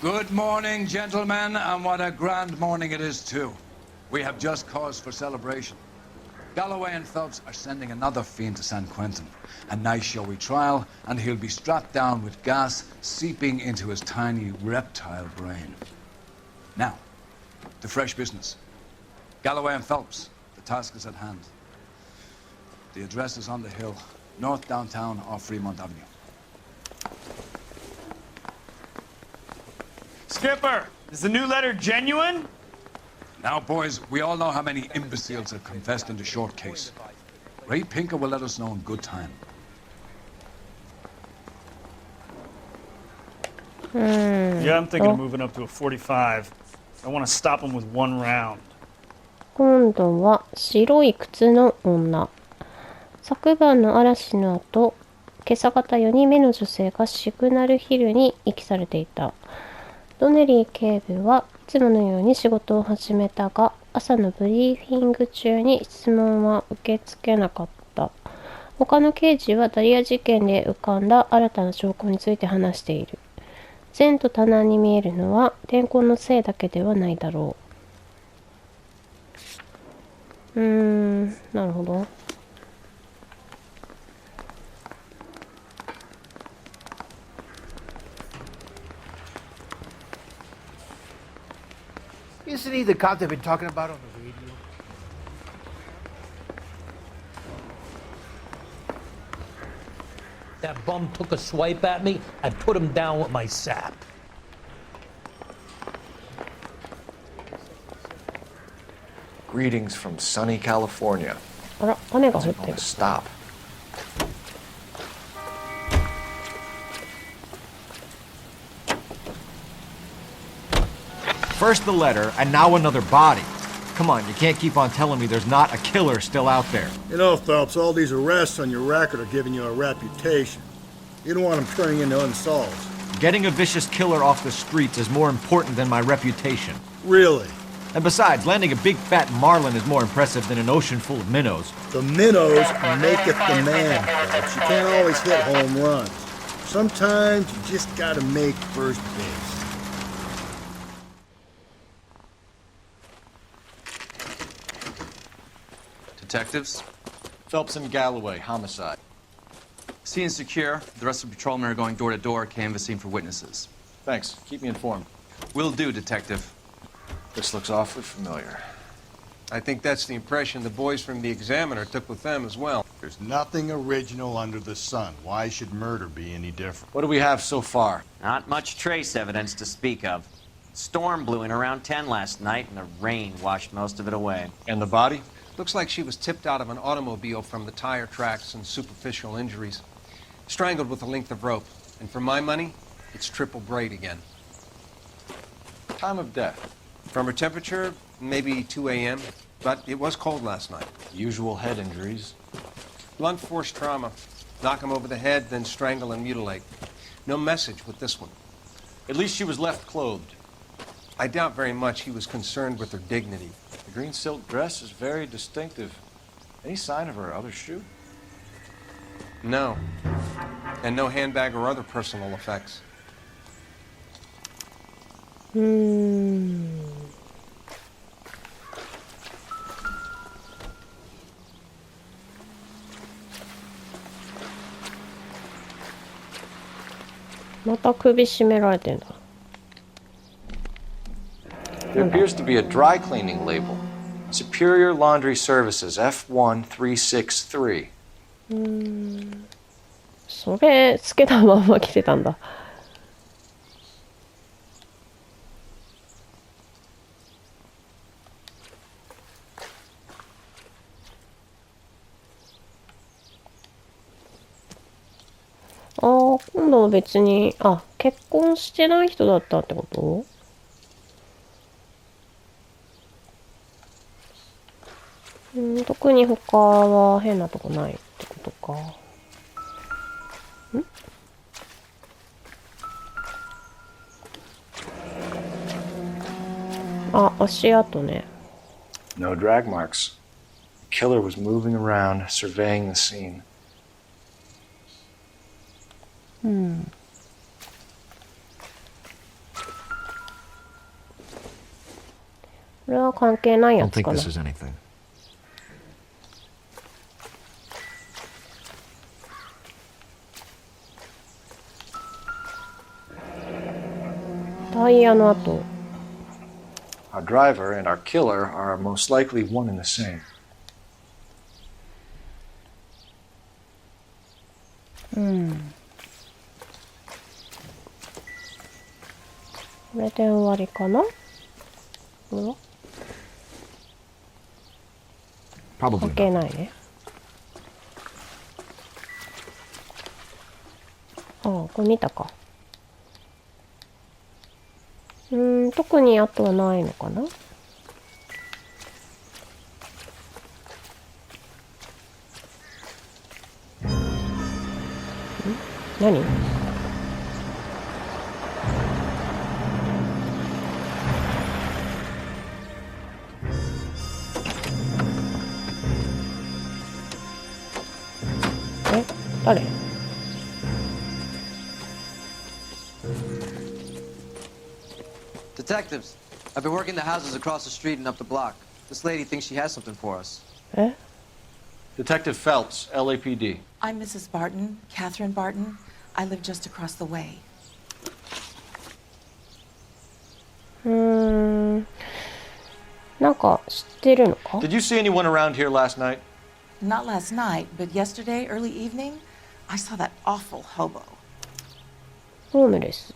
Good morning, gentlemen, and what a grand morning it is, too. We have just cause for celebration. Galloway and Phelps are sending another fiend to San Quentin. A nice showy trial, and he'll be strapped down with gas seeping into his tiny reptile brain. Now, to fresh business. Galloway and Phelps, the task is at hand. The address is on the hill, north downtown off Fremont Avenue. Skipper, is the new letter genuine? Now, boys, we all know how many imbeciles have confessed in the short case. Ray Pinker will let us know in good time. Yeah, I'm thinking of moving up to a 45. I want to stop him with one round. 今度は白い靴の女。昨晩の嵐の後、今朝方4人目の女性がシグナルヒルに遺棄されていた。ドネリー警部はいつものように仕事を始めたが、朝のブリーフィング中に質問は受け付けなかった。他の刑事はダリア事件で浮かんだ新たな証拠について話している。前途多難に見えるのは天候のせいだけではないだろう。なるほど。Isn't he the cop they've been talking about on the radio? That bum took a swipe at me, I put him down with my sap. Greetings from sunny California. あら、雨が降って Gonna る。 stop. First the letter, and now another body. Come on, you can't keep on telling me there's not a killer still out there. You know, Phelps, all these arrests on your record are giving you a reputation. You don't want them turning into unsolved. Getting a vicious killer off the streets is more important than my reputation. Really? And besides, landing a big fat marlin is more impressive than an ocean full of minnows. The minnows maketh the man, Phelps. You can't always hit home runs. Sometimes you just gotta make first base. Detectives? Phelps and Galloway, homicide. Scene is secure. The rest of the patrolmen are going door to door, canvassing for witnesses. Thanks. Keep me informed. Will do, Detective. This looks awfully familiar. I think that's the impression the boys from the Examiner took with them as well. There's nothing original under the sun. Why should murder be any different? What do we have so far? Not much trace evidence to speak of. Storm blew in around 10 last night, and the rain washed most of it away. And the body? Looks like she was tipped out of an automobile from the tire tracks and superficial injuries. Strangled with a length of rope. And for my money, it's triple braid again. Time of death? From her temperature, maybe 2 a.m., but it was cold last night. Usual head injuries. Blunt force trauma. Knock him over the head, then strangle and mutilate. No message with this one. At least she was left clothed. I doubt very much he was concerned with her dignity. The green silk dress is very distinctive. Any sign of her other shoe? No. And no handbag or other personal effects. また首絞められてんだ。There appears to be a dry cleaning label. Superior Laundry Services, F1363. それつけたまま着てたんだ。今度は別に、結婚してない人だったってこと？特に他は変なとこないってことか。足跡ね。No drag marks. The killer was moving around, surveying the scene. これは関係ないや Don't つ think かな。 this is anything. タイヤの跡。 Our driver and our killer are most likely one and the same. これで終わりかな。これは Probably 関 not. 係ないね。ああ、これ見たか。特にあとはないのかな。何？誰？ Detectives, I've been working the houses across the street and up the block. This lady thinks she has something for us. え？ Detective Phelps, LAPD. I'm Mrs. Barton, Catherine Barton. I live just across the way. なんか知ってるのか？ Did you see anyone around here last night? Not last night, but yesterday, early evening, I saw that awful hobo. ホームレス。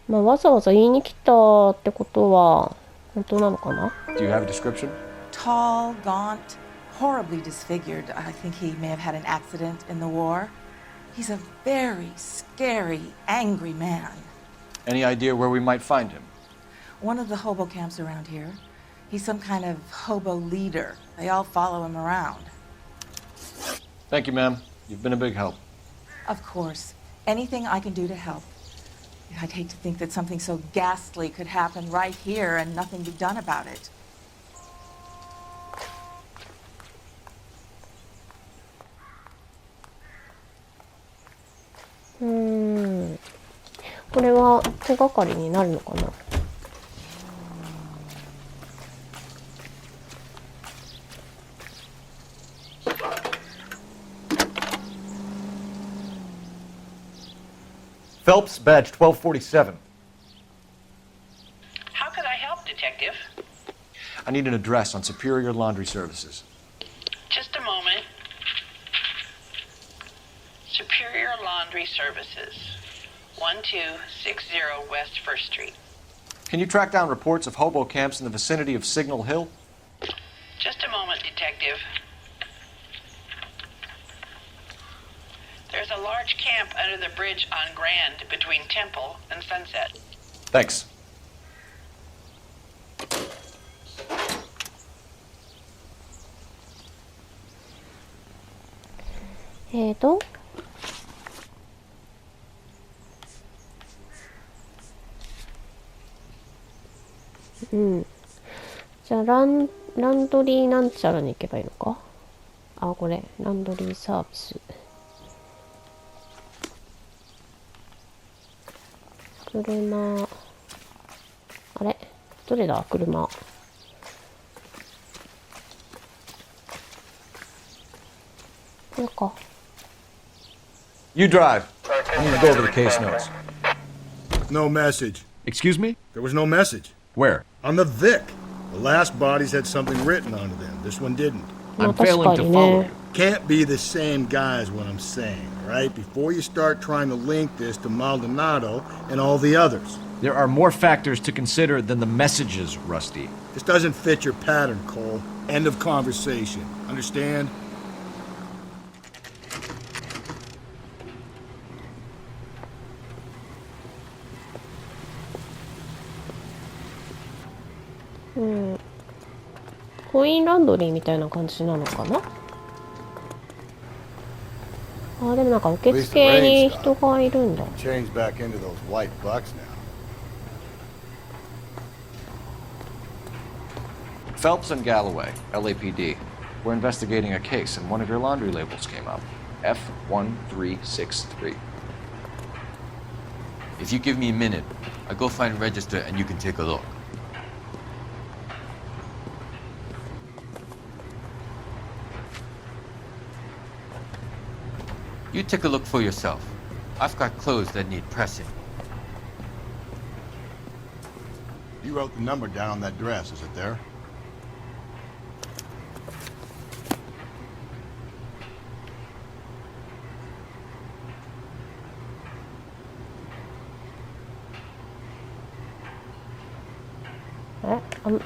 まあわざわざ言いに来たってことは本当なのかな？ Do you have a description? Tall, gaunt, horribly disfigured. I think he may have had an accident in the war. He's a very scary, angry man. Any idea where we might find him? One of the hobo camps around here. He's some kind of hobo leader. They all follow him around. Thank you, ma'am. You've been a big help. Of course. Anything I can do to help. I'd hate to think that something so ghastly could happen right here and nothing be done about it. これは手がかりになるのかな。Phelps, badge 1247. How could I help, Detective? I need an address on Superior Laundry Services. Just a moment. Superior Laundry Services, 1260 West 1st Street. Can you track down reports of hobo camps in the vicinity of Signal Hill? Just a moment, Detective. There's a large camp under the bridge on Grand between Temple and Sunset. Thanks. ?じゃあランドリーなんちゃらに行けばいいのか。あ、これランドリーサービス。車。あれどれだ車。これか。 You drive. I need to go over the case notes. No message. Excuse me? There was no message. Where? On the Vic. The last bodies had something written onto them. This one didn't. I'm failing to follow you. Can't be the same guy is what I'm saying, right? Before you start trying to link this to Maldonado and all the others. There are more factors to consider than the messages, Rusty. This doesn't fit your pattern, Cole. End of conversation. Understand? 음, コインランドリーみたいな感じなのかな。あ、でもなんか受付に人がいるんだ。Change back into those white bucks now. Phelps and Galloway, LAPD. We're investigating a case, and one of your laundry labels came up. F1363. If you give me a minute, I'll go find a register and you can take a look. You take a look for yourself. I've got clothes that need pressing. You wrote the number down on that dress, is it there? Eh?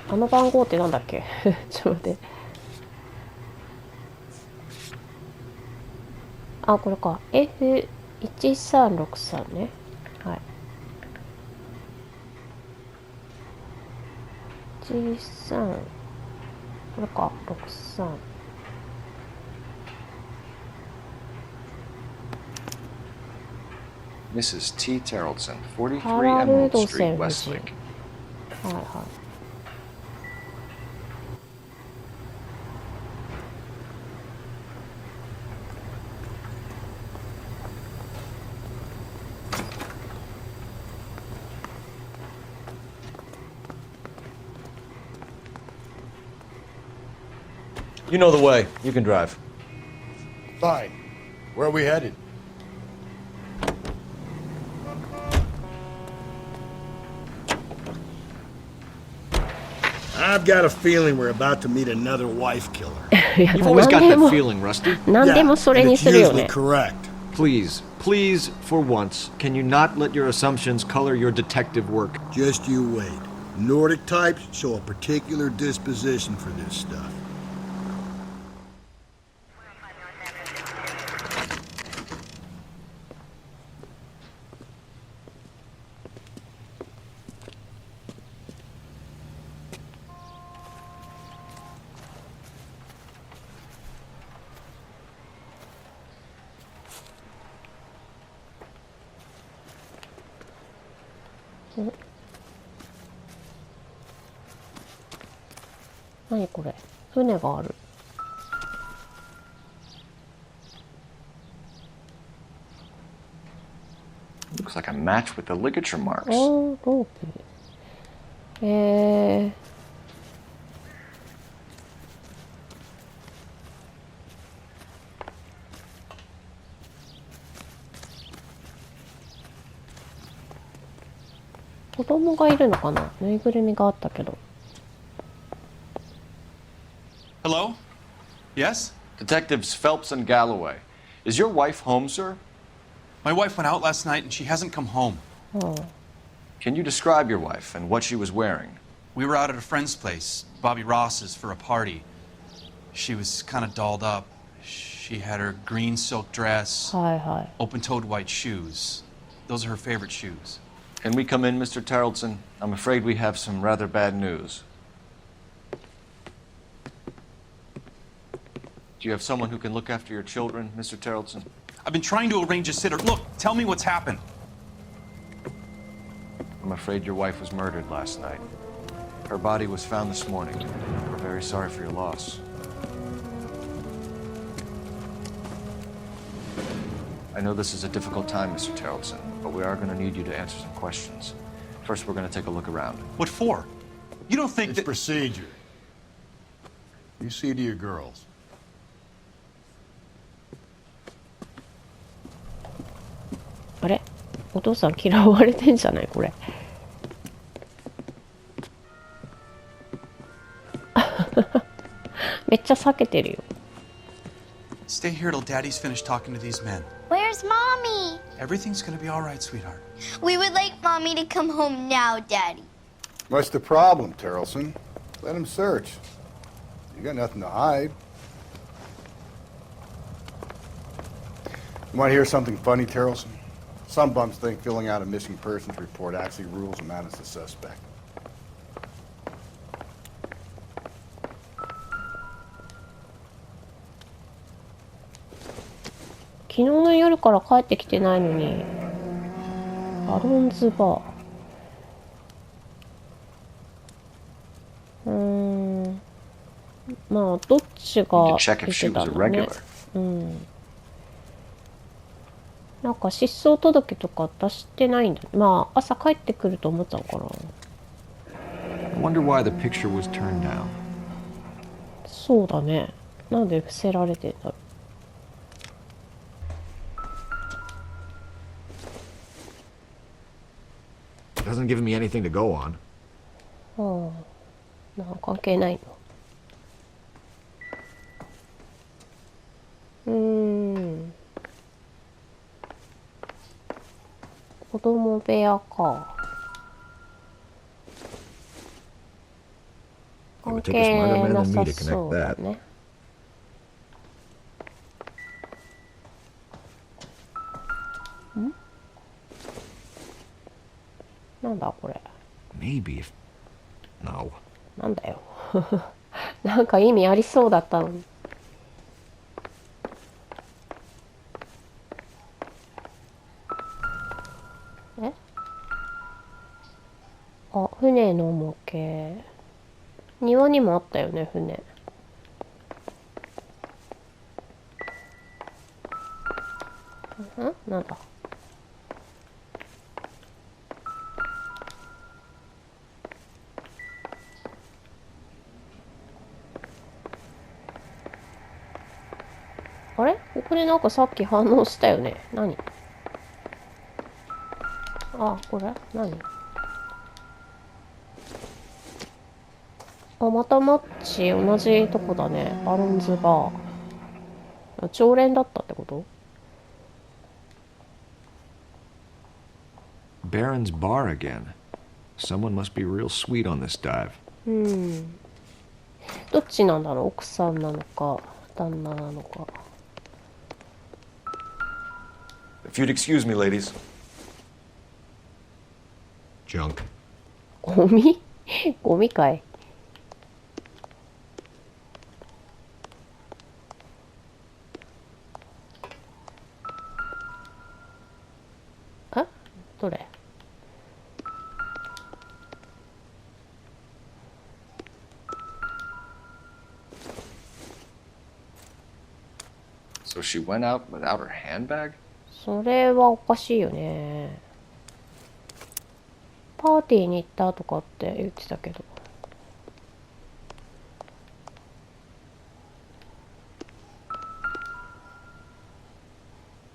あの番号ってなんだっけちょっと待って。あ、これか。F1363 ね。はい。13。これか。63。Mrs. T. Terrellson, 43ハラル Emerald ド Street, セン夫人。 Westlake. はいはい。You know the way. You can drive. Fine. Where are we headed? I've got a feeling we're about to meet another wife killer. You've always got that feeling, Rusty. 何でもそれにするよね。 Correct. Please, please, for once, can you not let your assumptions color your detective work? Just you wait. Nordic types show a particular disposition for this stuff.お、何これ、船がある。Looks like a match with the ligature marks. おー、ロープ。子供がいるのかな、ぬいぐるみがあったけど。Hello? Yes? Detectives Phelps and Galloway. Is your wife home, sir? My wife went out last night and she hasn't come home. Oh. Can you describe your wife and what she was wearing? We were out at a friend's place, Bobby Ross's, for a party. She was kind of dolled up. She had her green silk dress, open-toed white shoes. Those are her favorite shoes. Can we come in, Mr. Terrellson? I'm afraid we have some rather bad news. Do you have someone who can look after your children, Mr. Terrellson? I've been trying to arrange a sitter. Look, tell me what's happened. I'm afraid your wife was murdered last night. Her body was found this morning. We're very sorry for your loss. I know this is a difficult time, Mr. Terrellson, but we are going to need you to answer some questions. First, we're going to take a look around. What for? You don't think it's that... procedure. You see to your girls. What? お父さん嫌われてんじゃないこれ。めっちゃ避けてるよ。Stay here till Daddy's finished talking to these men. Where's Mommy? Everything's gonna be all right, sweetheart. We would like Mommy to come home now, Daddy. What's the problem, Terrellson? Let him search. You got nothing to hide. You want to hear something funny, Terrellson? Some bums think filling out a missing persons report actually rules a man as a suspect.昨日の夜から帰ってきてないのに。アロンズバー。まあどっちが出てたのね。うん。なんか失踪届とか出してないんだ。まあ朝帰ってくると思ったのかな。I wonder why the picture was turned down. そうだね。なんで伏せられてんだろう。Doesn't give me anything to go on. なんか関係ないの。子供部屋か。関係なさそうだね。なんだこれ。Maybe if... No. なんだよ。なんか意味ありそうだったのに。あ、船の模型。庭にもあったよね、船。なんだ。あれ？ここでなんかさっき反応したよね。何？あ、これ？何？あ、またマッチ同じとこだね。バロンズバー。常連だったってこと？ Baron's bar again. Someone must be real sweet on this dive. どっちなんだろう？奥さんなのか旦那なのか。If you'd excuse me, ladies. Junk. ゴミ？ゴミかい。どれ？ So she went out without her handbag? それはおかしいよね。パーティーに行ったとかって言ってたけど。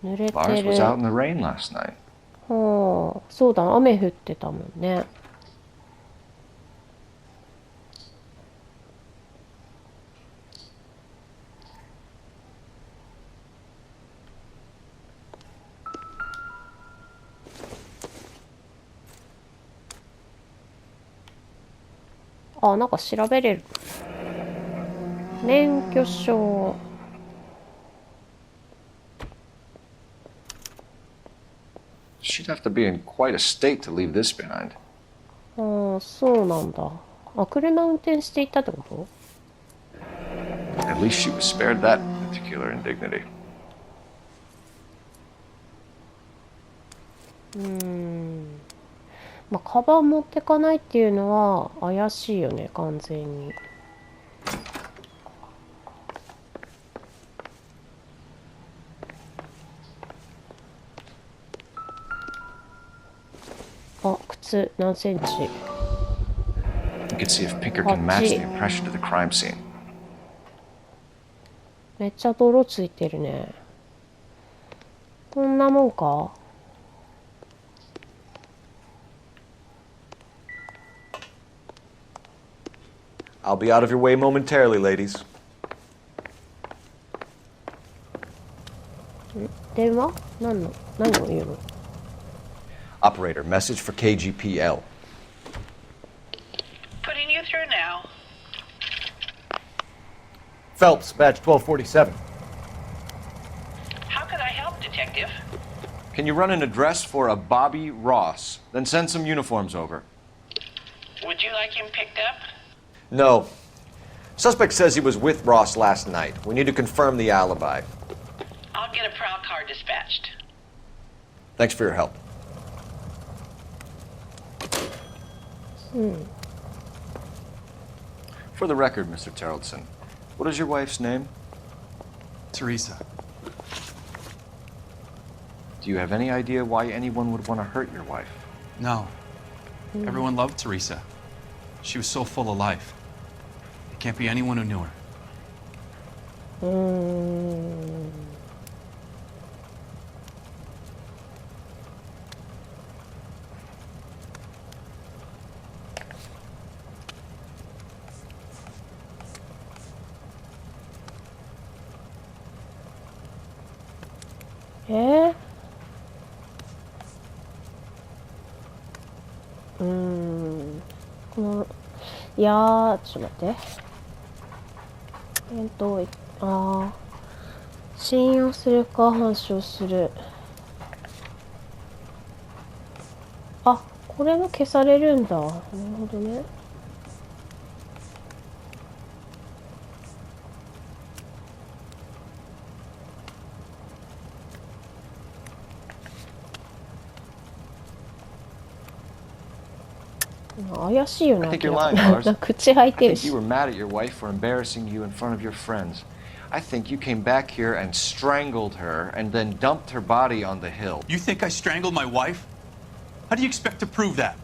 濡れて Lars る。 was out in the rain last night. はあ、そうだ、雨降ってたもんね。あ、なんか調べれる。免許証。She'd have to be in quite a state to leave this behind. ああ、そうなんだ。あ、車運転していたってこと？ At least she was spared that particular indignity. まあ、カバン持ってかないっていうのは怪しいよね、完全に。あ、靴何センチ？ You can see if Pinker can match the impression to the crime scene. めっちゃ泥ついてるね。こんなもんか？I'll be out of your way momentarily, ladies. 電話？何を言うの？ Operator, message for KGPL. Putting you through now. Phelps, badge 1247. How can I help, Detective? Can you run an address for a Bobby Ross? Then send some uniforms over. Would you like him picked up? No. Suspect says he was with Ross last night. We need to confirm the alibi. I'll get a prowl car dispatched. Thanks for your help. For the record, Mr. Terrellson, what is your wife's name? Teresa. Do you have any idea why anyone would want to hurt your wife? No. Everyone loved Teresa. She was so full of life. It can't be anyone who knew her.いやー、ちょっと待って。信用するか反証する。あ、これも消されるんだ。なるほどね。怪しいよな。I think you're lying, Lars. 口開い I てる think し。 you were mad at your wife for embarrassing you in front of your friends. I think you came back here and strangled her and then dumped her body on the hill. You think I strangled my wife? How do you expect to prove that?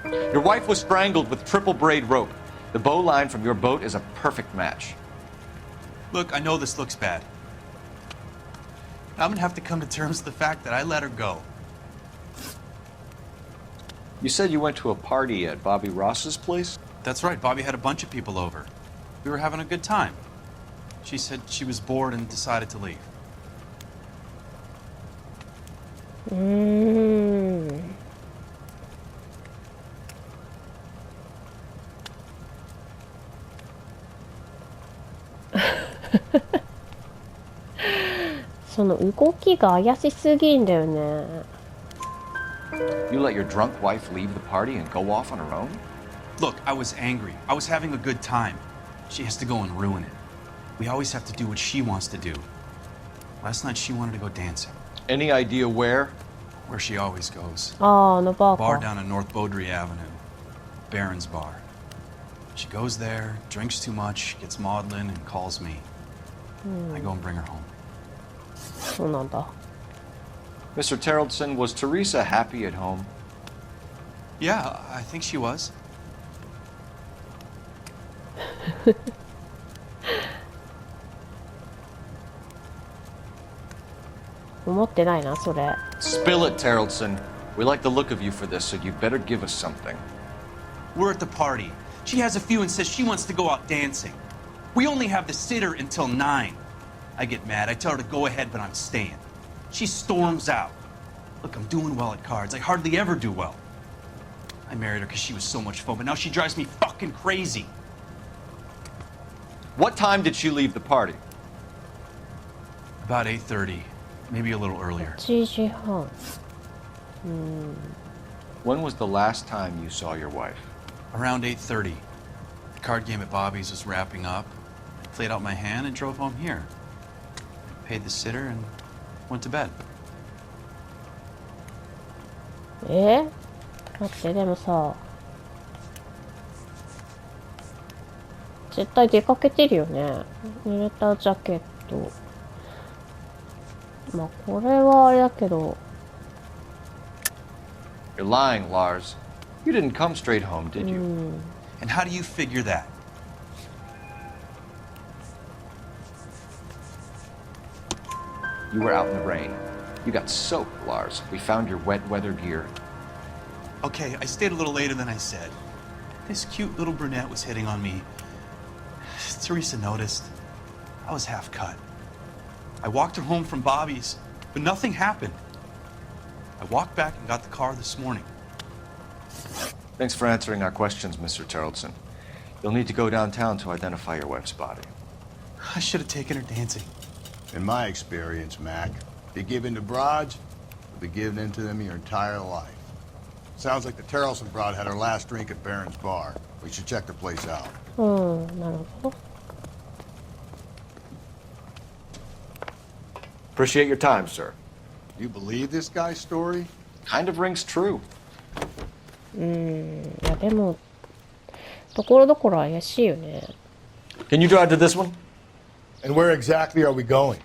Your wife was strangled with triple braid rope. The bow line from your boat is a perfect match. Look, I know this looks bad. I'm gonna have to come to terms with the fact that I let her go. You said you went to a party at Bobby Ross's place? That's right, Bobby had a bunch of people over. We were having a good time. She said she was bored and decided to leave. Mm. その動きが怪しすぎんだよね。You let your drunk wife leave the party and go off on her own? Look, I was angry. I was having a good time. She has to go and ruin it. We always have to do what she wants to do. Last night she wanted to go dancing. Any idea where? Where she always goes. あのバーか。 Bar down on North Beaudry Avenue. Barron's Bar. She goes there, drinks too much, gets maudlin, and calls me. I go and bring her home. そうなんだ。 Mr. Terrellson, was Teresa happy at home? Yeah, I think she was. 思ってないな、それ。 Spill it, Terrellson. We like the look of you for this, so you better give us something. We're at the party. She has a few and says she wants to go out dancing. We only have the sitter until 9. I get mad. I tell her to go ahead, but I'm staying. She storms out. Look, I'm doing well at cards. I hardly ever do well. I married her because she was so much fun, but now she drives me fucking crazy. What time did she leave the party? About 8:30, maybe a little earlier. 8時半。When was the last time you saw your wife? Around 8:30. The card game at Bobby's was wrapping up. I played out my hand and drove home here. Paid the sitter and went to bed. 待って、でもさ、絶対出かけてるよね。濡れたジャケット。まあ、これはあれだけど。You're lying, Lars. You didn't come straight home, did you? And how do you figure that? You were out in the rain. You got soaked, Lars. We found your wet weather gear. Okay, I stayed a little later than I said. This cute little brunette was hitting on me. Teresa noticed. I was half cut. I walked her home from Bobby's, but nothing happened. I walked back and got the car this morning. Thanks for answering our questions, Mr. Terrellson. You'll need to go downtown to identify your wife's body. I should have taken her dancing. In my experience, Mac, if you give in to broads, you'll be giving in to them your entire life. Sounds like the Terrellson broad had her last drink at Barron's Bar. We should check the place out. なるほど。 Appreciate your time, sir. You believe this guy's story? Kind of rings true. いやでも、ところどころ怪しいよね。 Can you drive to this one? And where exactly are we going?